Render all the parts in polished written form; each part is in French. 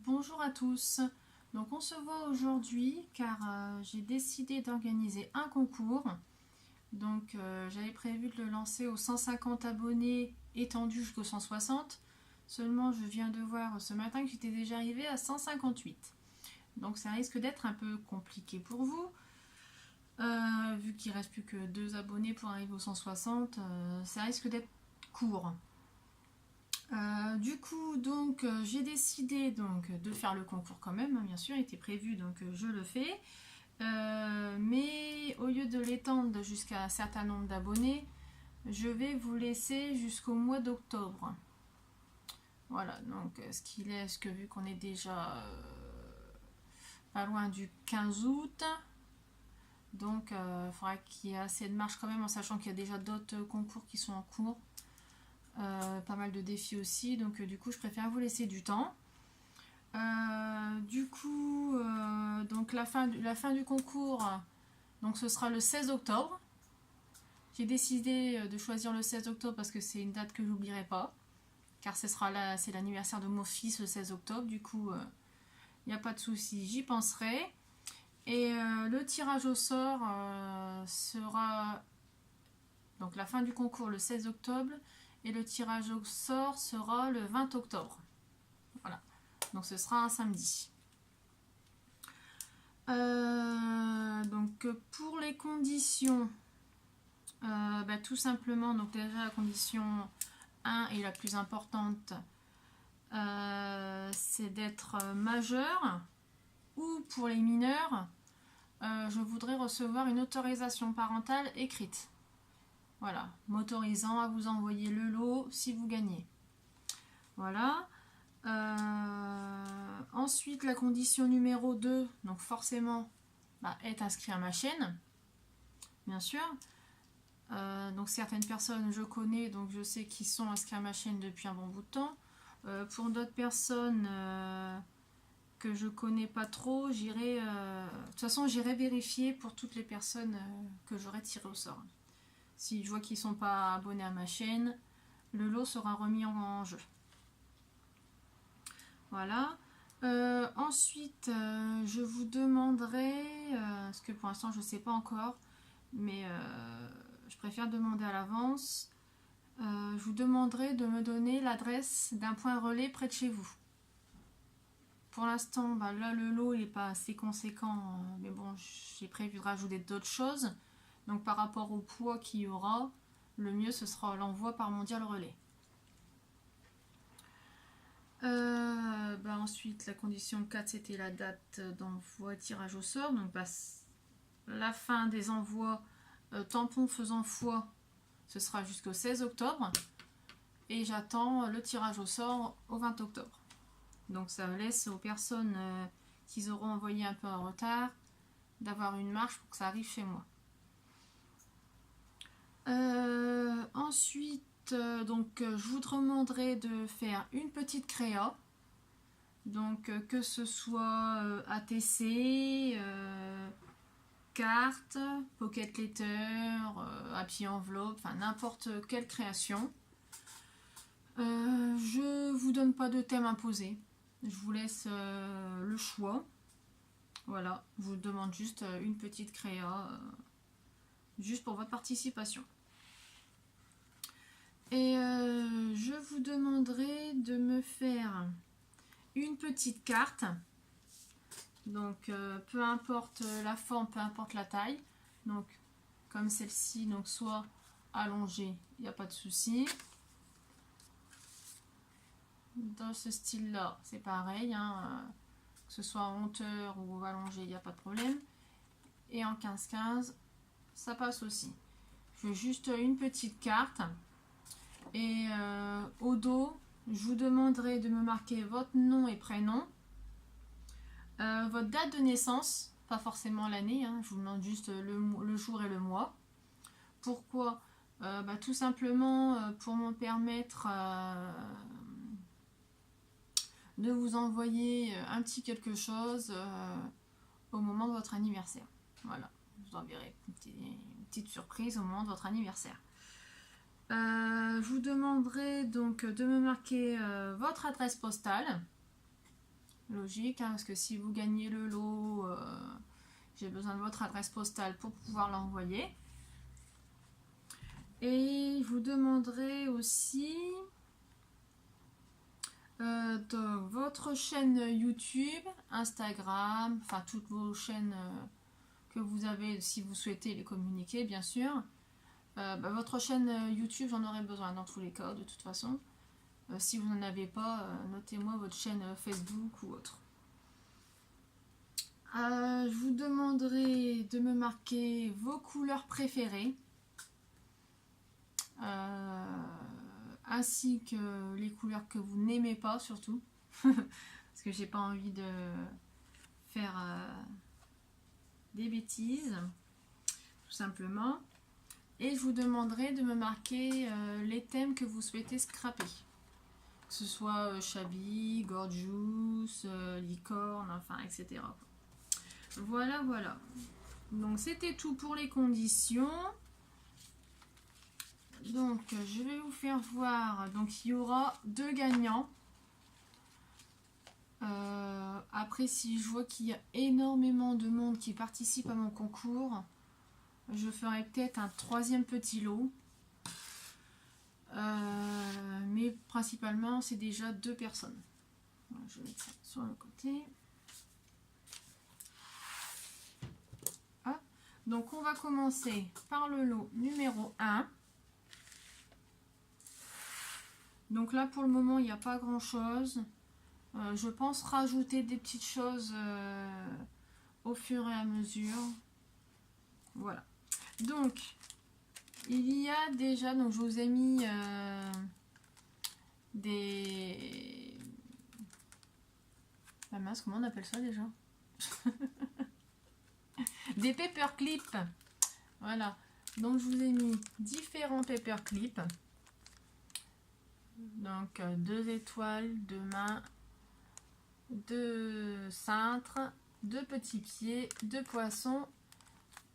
Bonjour à tous. Donc on se voit aujourd'hui car j'ai décidé d'organiser un concours. Donc j'avais prévu de le lancer aux 150 abonnés étendu jusqu'aux 160. Seulement je viens de voir ce matin que j'étais déjà arrivée à 158. Donc ça risque d'être un peu compliqué pour vous. Vu qu'il ne reste plus que 2 abonnés pour arriver aux 160, ça risque d'être court. Du coup, donc, j'ai décidé donc de faire le concours quand même, hein, bien sûr, il était prévu, donc je le fais. Mais au lieu de l'étendre jusqu'à un certain nombre d'abonnés, je vais vous laisser jusqu'au mois d'octobre. Voilà, donc ce qui laisse que vu qu'on est déjà pas loin du 15 août, donc il faudra qu'il y ait assez de marge quand même, en sachant qu'il y a déjà d'autres concours qui sont en cours. Pas mal de défis aussi, donc du coup je préfère vous laisser du temps. Donc la fin du concours, donc ce sera le 16 octobre. J'ai décidé de choisir le 16 octobre parce que c'est une date que je n'oublierai pas, car c'est l'anniversaire de mon fils le 16 octobre, du coup il n'y a pas de souci, j'y penserai. Et le tirage au sort sera donc la fin du concours le 16 octobre et le tirage au sort sera le 20 octobre. Voilà, donc ce sera un samedi. Donc pour les conditions, tout simplement, donc déjà la condition 1 et la plus importante, c'est d'être majeur, ou pour les mineurs, je voudrais recevoir une autorisation parentale écrite. Voilà, m'autorisant à vous envoyer le lot si vous gagnez. Voilà. Ensuite, la condition numéro 2, donc forcément, être inscrit à ma chaîne, bien sûr. Donc certaines personnes je connais, donc je sais qu'ils sont inscrits à ma chaîne depuis un bon bout de temps. Pour d'autres personnes que je connais pas trop, j'irai de toute façon j'irai vérifier pour toutes les personnes que j'aurai tirées au sort. Si je vois qu'ils ne sont pas abonnés à ma chaîne, le lot sera remis en jeu. Voilà. Ensuite, je vous demanderai, parce que pour l'instant je ne sais pas encore, mais je préfère demander à l'avance, je vous demanderai de me donner l'adresse d'un point relais près de chez vous. Pour l'instant, là le lot n'est pas assez conséquent, mais bon, j'ai prévu de rajouter d'autres choses. Donc par rapport au poids qu'il y aura, le mieux ce sera l'envoi par Mondial Relais. Ensuite, la condition 4, c'était la date d'envoi tirage au sort. Donc la fin des envois tampons faisant foi, ce sera jusqu'au 16 octobre. Et j'attends le tirage au sort au 20 octobre. Donc ça laisse aux personnes qui auront envoyé un peu en retard d'avoir une marge pour que ça arrive chez moi. Ensuite, je vous demanderai de faire une petite créa. Donc que ce soit ATC, carte, pocket letter, happy enveloppe, enfin n'importe quelle création. Je vous donne pas de thème imposé. Je vous laisse le choix. Voilà, je vous demande juste une petite créa, juste pour votre participation. Et je vous demanderai de me faire une petite carte. Donc peu importe la forme, peu importe la taille. Donc comme celle-ci, donc soit allongée, il n'y a pas de souci. Dans ce style-là, c'est pareil, hein, que ce soit en hauteur ou allongé, il n'y a pas de problème. Et en 15-15, ça passe aussi. Je veux juste une petite carte. Et au dos, je vous demanderai de me marquer votre nom et prénom, votre date de naissance, pas forcément l'année, hein, je vous demande juste le jour et le mois. Pourquoi ? Tout simplement pour me permettre de vous envoyer un petit quelque chose au moment de votre anniversaire. Voilà, je vous enverrai une petite surprise au moment de votre anniversaire. Je vous demanderai donc de me marquer votre adresse postale. Logique, hein, parce que si vous gagnez le lot, j'ai besoin de votre adresse postale pour pouvoir l'envoyer. Et je vous demanderai aussi donc, votre chaîne YouTube, Instagram, enfin toutes vos chaînes que vous avez si vous souhaitez les communiquer, bien sûr. Votre chaîne YouTube, j'en aurai besoin dans tous les cas, de toute façon. Si vous n'en avez pas, notez-moi votre chaîne Facebook ou autre. Je vous demanderai de me marquer vos couleurs préférées. Ainsi que les couleurs que vous n'aimez pas surtout. Parce que j'ai pas envie de faire des bêtises. Tout simplement. Et je vous demanderai de me marquer les thèmes que vous souhaitez scraper. Que ce soit Shabby, Gorgeous, Licorne, enfin, etc. Voilà, voilà. Donc, c'était tout pour les conditions. Donc, je vais vous faire voir. Donc, il y aura 2 gagnants. Après, si je vois qu'il y a énormément de monde qui participe à mon concours, je ferai peut-être un 3e petit lot. Mais principalement, c'est déjà 2 personnes. Voilà, je vais mettre ça sur le côté. Ah. Donc, on va commencer par le lot numéro 1. Donc là, pour le moment, il n'y a pas grand-chose. Je pense rajouter des petites choses au fur et à mesure. Voilà. Donc, il y a déjà, donc je vous ai mis des... La mince, comment on appelle ça déjà? Des paperclips. Voilà. Donc, je vous ai mis différents paperclips. Donc 2 étoiles, 2 mains, 2 cintres, 2 petits pieds, 2 poissons.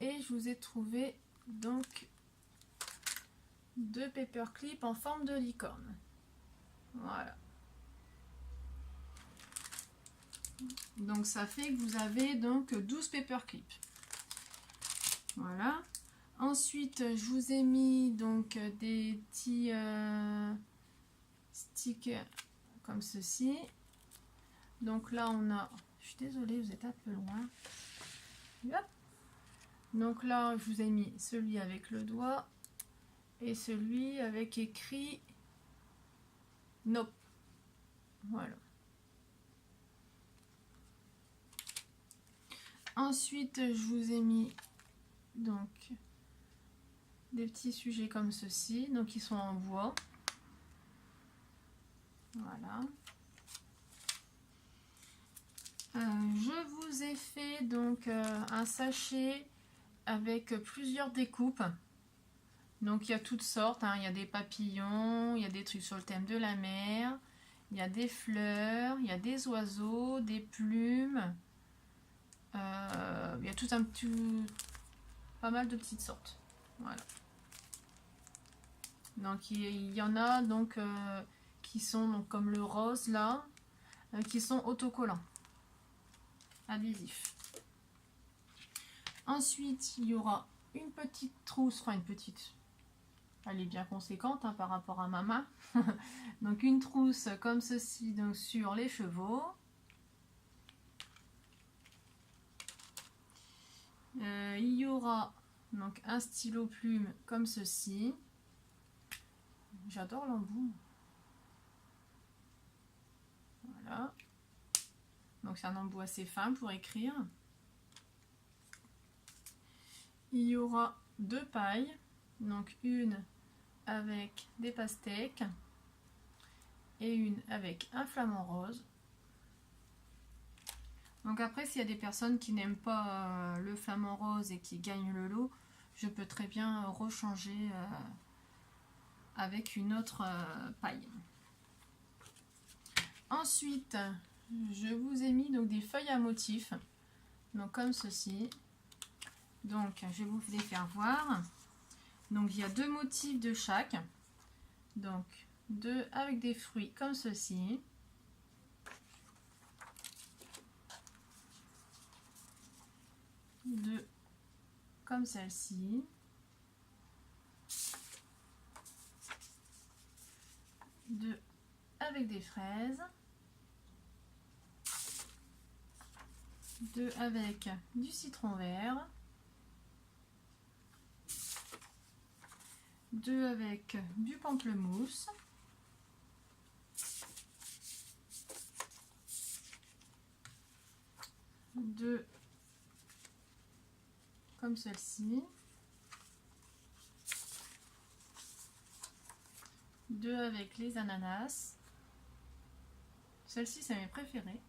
Et je vous ai trouvé donc 2 paperclips en forme de licorne. Voilà. Donc ça fait que vous avez donc 12 paperclips. Voilà. Ensuite, je vous ai mis donc des petits stickers comme ceci. Donc là on a, je suis désolée, vous êtes un peu loin. Hop. Donc là je vous ai mis celui avec le doigt et celui avec écrit Nope. Voilà. Ensuite je vous ai mis donc des petits sujets comme ceci, donc ils sont en bois. Voilà. Je vous ai fait donc un sachet avec plusieurs découpes. Donc il y a toutes sortes, hein. Il y a des papillons, il y a des trucs sur le thème de la mer, il y a des fleurs, il y a des oiseaux, des plumes. Il y a tout un petit... pas mal de petites sortes. Voilà. Donc il y en a donc qui sont donc, comme le rose là, qui sont autocollants, adhésifs. Ensuite, il y aura une petite trousse, enfin une petite, elle est bien conséquente hein, par rapport à ma main. Donc une trousse comme ceci donc, sur les chevaux. Il y aura donc un stylo plume comme ceci. J'adore l'embout. Voilà. Donc c'est un embout assez fin pour écrire. Il y aura 2 pailles. Donc une avec des pastèques et une avec un flamant rose. Donc après, s'il y a des personnes qui n'aiment pas le flamant rose et qui gagnent le lot, je peux très bien rechanger avec une autre paille. Ensuite, je vous ai mis donc des feuilles à motifs, donc comme ceci. Donc je vais vous les faire voir. Donc il y a 2 motifs de chaque. Donc 2 avec des fruits comme ceci. comme celle-ci. Deux avec des fraises. Deux avec du citron vert. Deux avec du pamplemousse. Deux comme celle-ci. Deux avec les ananas. Celle-ci, c'est mes préférées.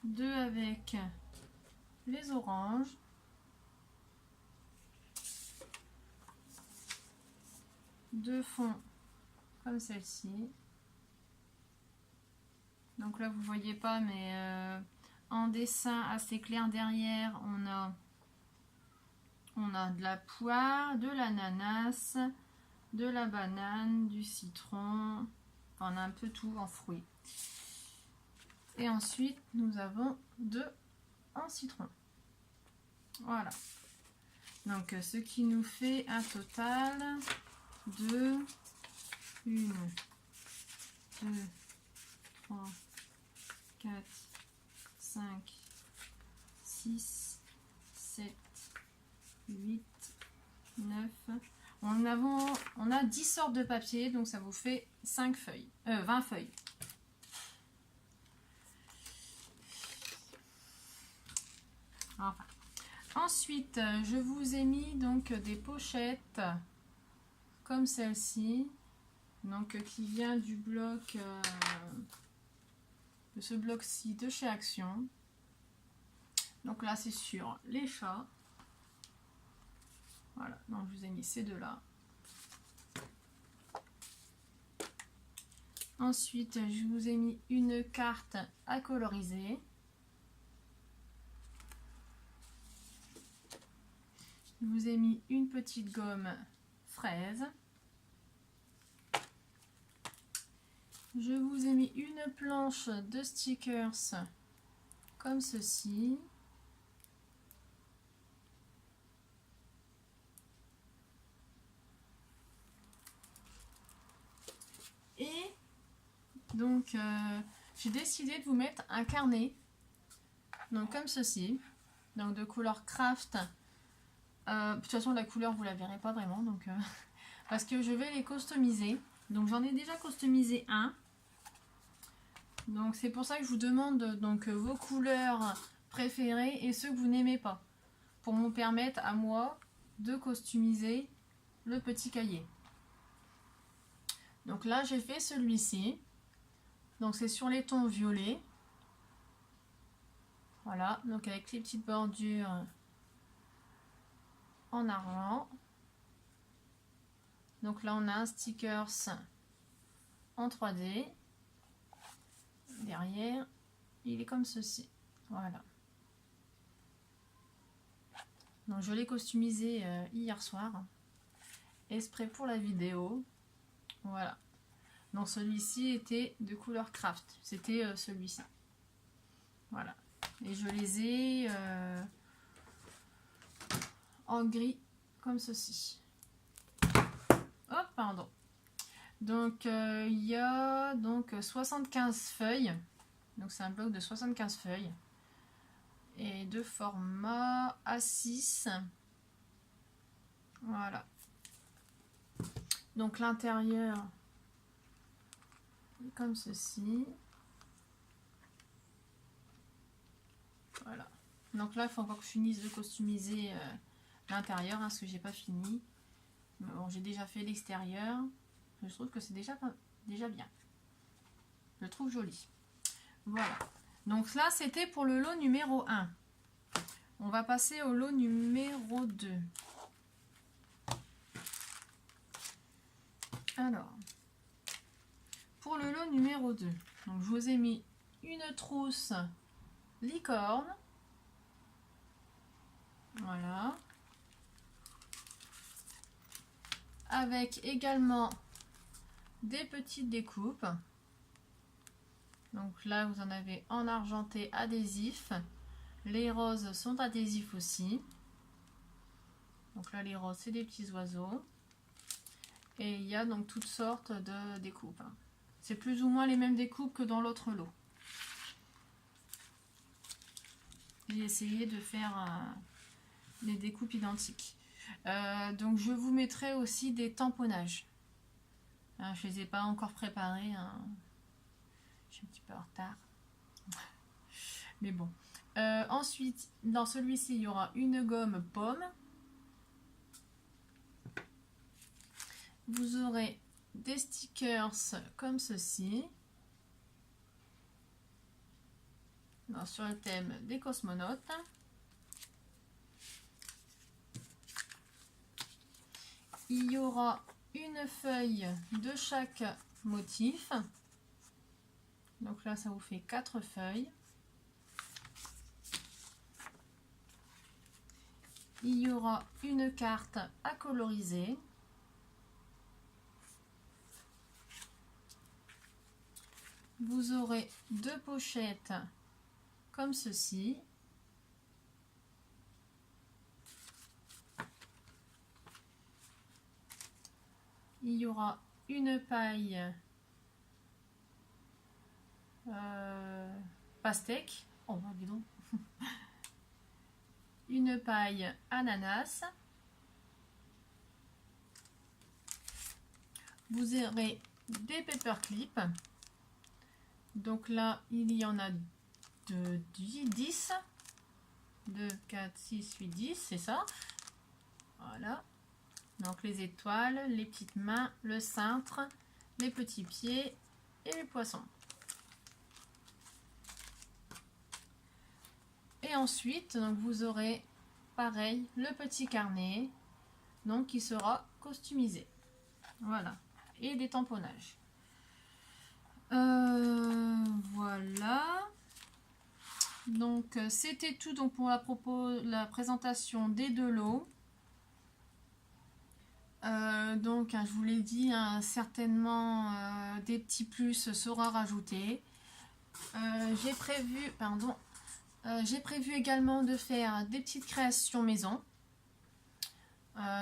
Deux avec les oranges. Deux fonds comme celle-ci. Donc là, vous voyez pas, mais en dessin assez clair derrière, on a de la poire, de l'ananas, de la banane, du citron. Enfin, on a un peu tout en fruits. Et ensuite, nous avons deux en citron. Voilà. Donc, ce qui nous fait un total de 1, 2, 3, 4, 5, 6, 7, 8, 9. On a 10 sortes de papier, donc ça vous fait 20 feuilles. Enfin. Ensuite, je vous ai mis donc des pochettes comme celle-ci, donc qui vient du bloc de ce bloc-ci de chez Action. Donc là, c'est sur les chats. Voilà, donc je vous ai mis ces deux-là. Ensuite, je vous ai mis une carte à coloriser. Je vous ai mis une petite gomme fraise. Je vous ai mis une planche de stickers comme ceci. Et donc, j'ai décidé de vous mettre un carnet, donc comme ceci, donc de couleur craft. De toute façon, la couleur, vous la verrez pas vraiment, donc parce que je vais les customiser. Donc, j'en ai déjà customisé un. Donc, c'est pour ça que je vous demande donc vos couleurs préférées et ceux que vous n'aimez pas, pour me permettre à moi de customiser le petit cahier. Donc là, j'ai fait celui-ci. Donc, c'est sur les tons violets. Voilà, donc avec les petites bordures en argent. Donc là, on a un stickers en 3D. Derrière, il est comme ceci. Voilà. Donc, je l'ai customisé hier soir. Exprès pour la vidéo. Voilà. Donc, celui-ci était de couleur craft. C'était celui-ci. Voilà. Et je les ai en gris comme ceci. Hop, pardon. Donc, il y a donc 75 feuilles. Donc, c'est un bloc de 75 feuilles. Et de format A6. Voilà. Donc, l'intérieur est comme ceci. Voilà. Donc là, il faut encore que je finisse de customiser l'intérieur, hein, parce que j'ai pas fini. Mais bon, j'ai déjà fait l'extérieur. Je trouve que c'est déjà bien. Je le trouve joli. Voilà. Donc là, c'était pour le lot numéro 1. On va passer au lot numéro 2. Alors, pour le lot numéro 2, donc je vous ai mis une trousse licorne. Voilà. Avec également des petites découpes. Donc là, vous en avez en argenté adhésif. Les roses sont adhésifs aussi. Donc là, les roses, c'est des petits oiseaux. Et il y a donc toutes sortes de découpes. C'est plus ou moins les mêmes découpes que dans l'autre lot. J'ai essayé de faire des découpes identiques. Donc je vous mettrai aussi des tamponnages. Je ne les ai pas encore préparés. Je suis un petit peu en retard. Mais bon. Ensuite, dans celui-ci, il y aura une gomme pomme. Vous aurez des stickers comme ceci. Alors, sur le thème des cosmonautes. Il y aura une feuille de chaque motif. Donc là, ça vous fait 4 feuilles. Il y aura une carte à coloriser. Vous aurez 2 pochettes comme ceci. Il y aura une paille pastèque. Oh, bah, dis donc. Une paille ananas. Vous aurez des paperclips. Donc là, il y en a 10. 2, 4, 6, 8, 10, c'est ça. Voilà. Donc les étoiles, les petites mains, le cintre, les petits pieds et les poissons. Et ensuite, donc, vous aurez pareil le petit carnet donc qui sera customisé. Voilà. Et des tamponnages. Voilà. Donc c'était tout donc pour la présentation des 2 lots. Donc je vous l'ai dit, certainement des petits plus sera rajouté. J'ai prévu également de faire des petites créations maison,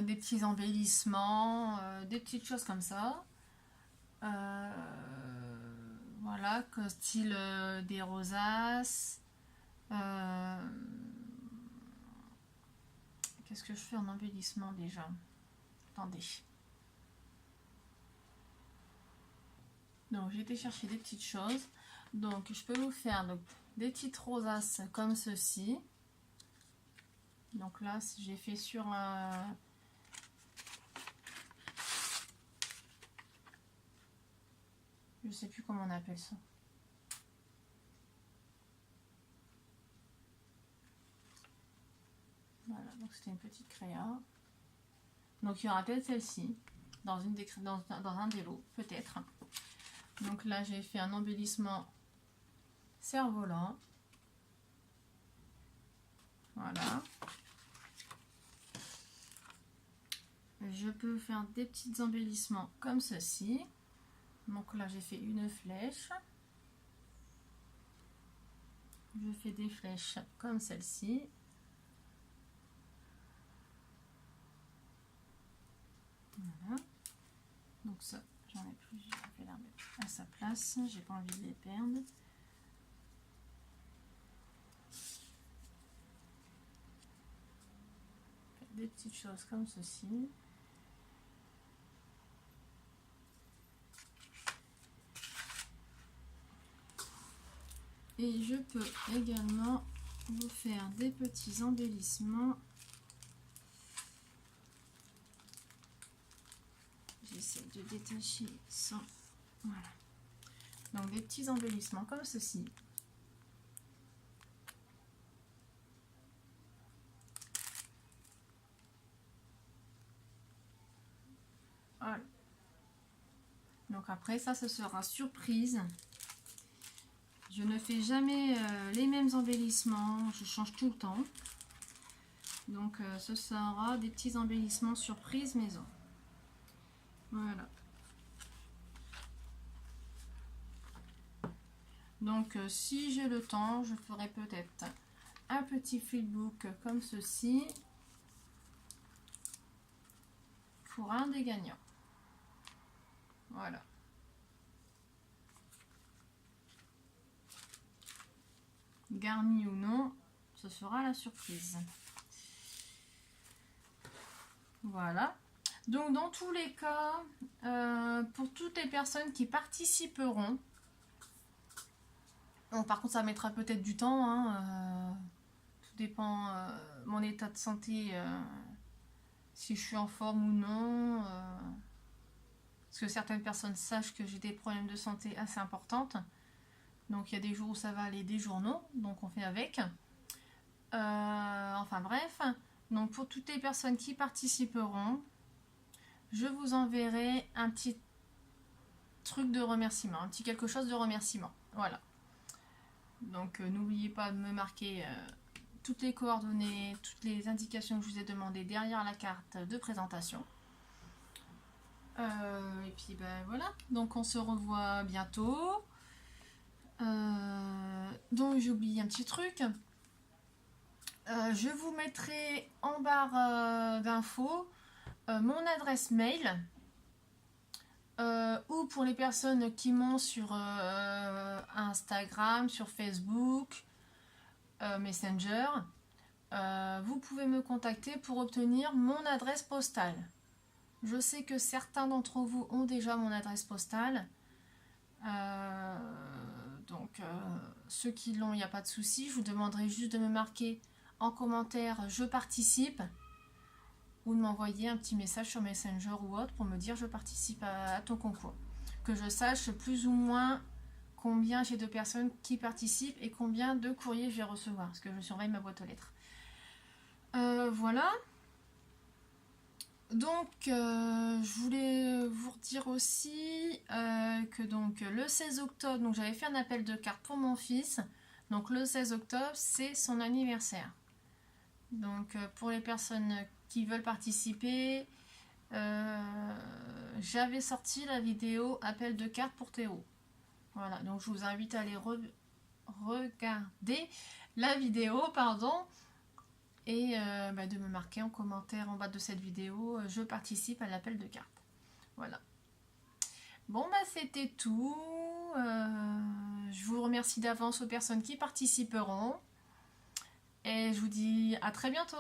des petits embellissements, des petites choses comme ça. Voilà, style des rosaces. Qu'est-ce que je fais en embellissement déjà? Attendez. Donc j'ai été chercher des petites choses. Donc je peux vous faire donc, des petites rosaces comme ceci. Donc là j'ai fait sur un... Je sais plus comment on appelle ça. Voilà, donc c'était une petite créa. Donc il y aura peut-être celle-ci dans un des lots, peut-être. Donc là j'ai fait un embellissement cerf-volant. Voilà. Je peux faire des petits embellissements comme ceci. Donc là j'ai fait une flèche. Je fais des flèches comme celle-ci. Voilà. Donc ça, j'en ai plusieurs. Je vais la remettre à sa place. J'ai pas envie de les perdre. Des petites choses comme ceci. Et je peux également vous faire des petits embellissements. J'essaie de détacher sans... Voilà. Donc des petits embellissements comme ceci. Voilà. Donc après ça, ce sera surprise. Je ne fais jamais les mêmes embellissements, je change tout le temps. Donc ce sera des petits embellissements surprise maison. Voilà. Donc si j'ai le temps, je ferai peut-être un petit flipbook comme ceci pour un des gagnants. Voilà. Garni ou non, ce sera la surprise. Voilà. Donc dans tous les cas, pour toutes les personnes qui participeront, bon, par contre ça mettra peut-être du temps, hein, tout dépend mon état de santé, si je suis en forme ou non, parce que certaines personnes sachent que j'ai des problèmes de santé assez importantes, donc il y a des jours où ça va aller, des jours non, donc on fait avec. Enfin bref, donc pour toutes les personnes qui participeront, je vous enverrai un petit truc de remerciement, un petit quelque chose de remerciement. Voilà. Donc n'oubliez pas de me marquer toutes les coordonnées, toutes les indications que je vous ai demandées derrière la carte de présentation. Et puis ben voilà, donc on se revoit bientôt. Donc j'ai oublié un petit truc. Je vous mettrai en barre d'infos mon adresse mail, ou pour les personnes qui m'ont sur Instagram, sur Facebook, Messenger, vous pouvez me contacter pour obtenir mon adresse postale. Je sais que certains d'entre vous ont déjà mon adresse postale, donc ceux qui l'ont, il n'y a pas de souci. Je vous demanderai juste de me marquer en commentaire je participe, ou de m'envoyer un petit message sur Messenger ou autre pour me dire je participe à ton concours, que je sache plus ou moins combien j'ai de personnes qui participent et combien de courriers je vais recevoir, parce que je surveille ma boîte aux lettres. Voilà. Donc je voulais vous redire aussi que donc le 16 octobre, donc j'avais fait un appel de cartes pour mon fils. Donc le 16 octobre, c'est son anniversaire. Donc pour les personnes qui veulent participer, j'avais sorti la vidéo appel de cartes pour Théo. Voilà, donc je vous invite à aller regarder la vidéo, pardon, et de me marquer en commentaire en bas de cette vidéo, je participe à l'appel de cartes. Voilà. Bon, c'était tout. Je vous remercie d'avance aux personnes qui participeront. Et je vous dis à très bientôt.